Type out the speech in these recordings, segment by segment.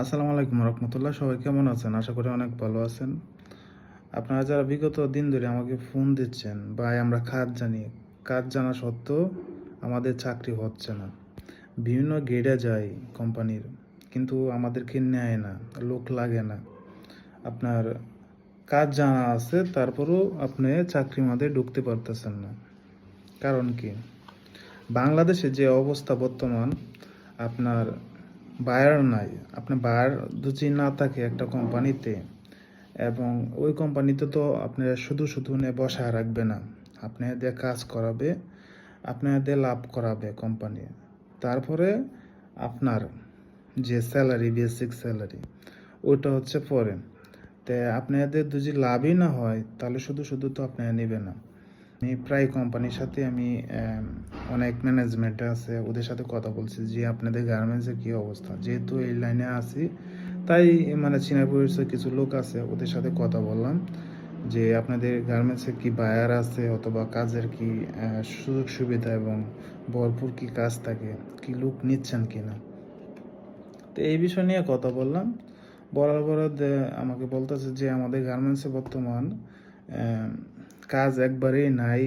আসসালামু আলাইকুম রহমতুল্লাহ। সবাই কেমন আছেন? আশা করি অনেক ভালো আছেন। আপনারা যারা বিগত দিন ধরে আমাকে ফোন দিচ্ছেন, ভাই আমরা কাজ জানি, কাজ জানা সত্ত্বেও আমাদের চাকরি হচ্ছে না। বিভিন্ন গেটে যাই কোম্পানির, কিন্তু আমাদেরকে নেয় না, লোক লাগে না। আপনার কাজ জানা আছে, তারপরেও আপনি চাকরির মধ্যে ঢুকতে পারতেছেন না। কারণ কি? বাংলাদেশে যে অবস্থা বর্তমান, আপনার বায়ার নাই। আপনার বায়ার যদি না থাকে একটা কোম্পানিতে, এবং ওই কোম্পানিতে তো আপনারা শুধু শুধু নিয়ে বসায় রাখবে না, আপনাদের কাজ করাবে, আপনাদের লাভ করাবে কোম্পানি। তারপরে আপনার যে স্যালারি, বেসিক স্যালারি, ওইটা হচ্ছে পরে। তো আপনাদের যদি লাভই না হয়, তাহলে শুধু শুধু তো আপনারা নেবে না। আমি প্রায় কোম্পানির সাথে আমি অনেক ম্যানেজমেন্টে আছে, ওদের সাথে কথা বলছি যে আপনাদের গার্মেন্টসের কী অবস্থা। যেহেতু এই লাইনে আছি, তাই মানে চীনা পরিচয় কিছু লোক আছে, ওদের সাথে কথা বললাম যে আপনাদের গার্মেন্টসে কি বায়ার আছে, অথবা কাজের কি সুযোগ সুবিধা এবং ভরপুর কি কাজ থাকে, কি লোক নিচ্ছেন কি না। তো এই বিষয় নিয়ে কথা বললাম। বলার পরে আমাকে বলতেছে যে আমাদের গার্মেন্টসে বর্তমান কাজ একবারেই নাই,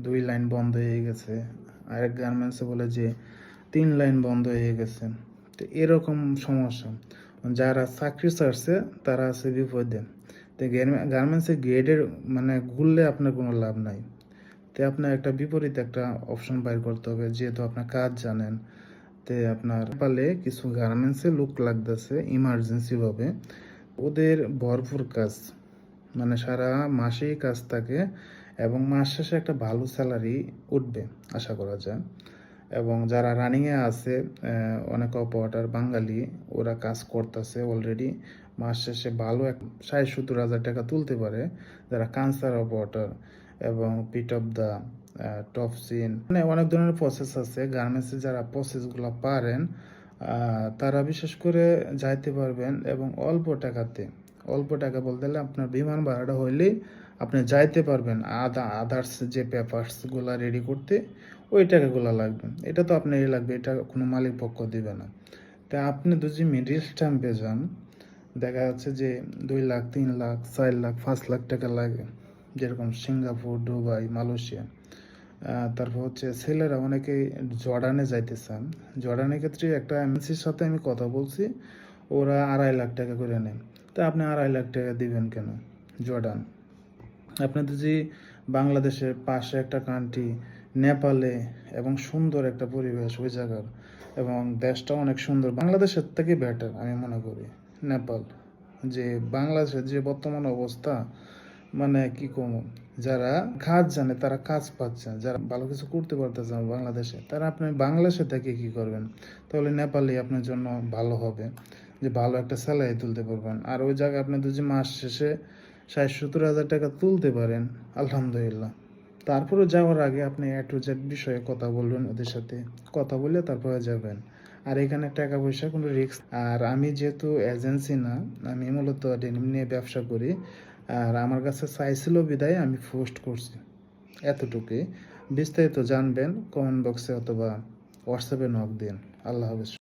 2 লাইন বন্ধ হয়ে গেছে। আরেক গার্মেন্টসে বলে যে 3 লাইন বন্ধ হয়ে গেছে। তো এরকম সমস্যা, যারা চাকরি ছাড়ছে তারা আছে বিপদে। তো গার্মেন্টসের গ্রেডের মানে ঘুরলে আপনার কোনো লাভ নাই। তো আপনার একটা বিপরীত একটা অপশন বাইর করতে হবে, যেহেতু আপনার কাজ জানেন। তে আপনার পালে কিছু গার্মেন্টসে লোক লাগতেছে ইমার্জেন্সি ভাবে, ওদের ভরপুর কাজ, মানে সারা মাসেই কাজ থাকে, এবং মাস শেষে একটা ভালো স্যালারি উঠবে আশা করা যায়। এবং যারা রানিংয়ে আছে, অনেক অপারেটর বাঙালি, ওরা কাজ করতেছে অলরেডি, মাস শেষে ভালো 60-70 হাজার টাকা তুলতে পারে। যারা ক্যান্সার অপারেটর এবং পিট অফ দ্য টপ সিন, মানে অনেক ধরনের প্রসেস আছে গার্মেন্টসে। যারা প্রসেসগুলো পারেন, তারা বিশেষ করে যাইতে পারবেন, এবং অল্প টাকাতে, অল্প টাকা বলতে গেলে আপনার বিমান ভাড়াটা হইলেই আপনি যাইতে পারবেন। আদার্স যে পেপারসগুলো রেডি করতে ওই টাকাগুলো লাগবে, এটা তো আপনারই লাগবে, এটা কোনো মালিক পক্ষ দিবে না। তা আপনি যদি মিডিল স্ট্যাম্পে যান, দেখা যাচ্ছে যে 2 লাখ, 3 লাখ, 4 লাখ, 5 লাখ টাকা লাগে, যেরকম সিঙ্গাপুর, দুবাই, মালয়েশিয়া। তারপর হচ্ছে ছেলেরা অনেকেই জর্ডানে যাইতে চান। জর্ডানের ক্ষেত্রে একটা এমএনসির সাথে আমি কথা বলছি, ওরা 2.5 লাখ টাকা করে নেন। তা আপনি 2.5 লাখ টাকা দিবেন কেন জর্ডান? আপনি যদি বাংলাদেশের পাশে একটা কান্ট্রি নেপালে, এবং সুন্দর একটা পরিবেশ ওই জায়গার, এবং দেশটা অনেক সুন্দর, বাংলাদেশের থেকে বেটার আমি মনে করি নেপাল। যে বাংলাদেশের যে বর্তমান অবস্থা, মানে কি কম, যারা কাজ জানে তারা কাজ পাচ্ছে, যারা ভালো কিছু করতে পারতেছে না বাংলাদেশে, তারা আপনি বাংলাদেশে থেকে কি করবেন? তাহলে নেপালে আপনার জন্য ভালো হবে, যে ভালো একটা স্যালারি তুলতে পারবেন। আর ওই জায়গায় আপনি যদি মাস শেষে 60-70 হাজার টাকা তুলতে পারেন, আলহামদুলিল্লাহ। তারপরে যাওয়ার আগে আপনি A to Z বিষয়ে কথা বলবেন, ওদের সাথে কথা বলে তারপরে যাবেন। আর এখানে টাকা পয়সা কোনো রিস্ক। আর আমি যেহেতু এজেন্সি না, আমি মূলত ডেনিম নিয়ে ব্যবসা করি, আর আমার কাছে চাইছিল বিদায় আমি পোস্ট করছি, এতটুকুই। বিস্তারিত জানবেন কমেন্ট বক্সে অথবা হোয়াটসঅ্যাপে নক দিন। আল্লাহ হাফেজ।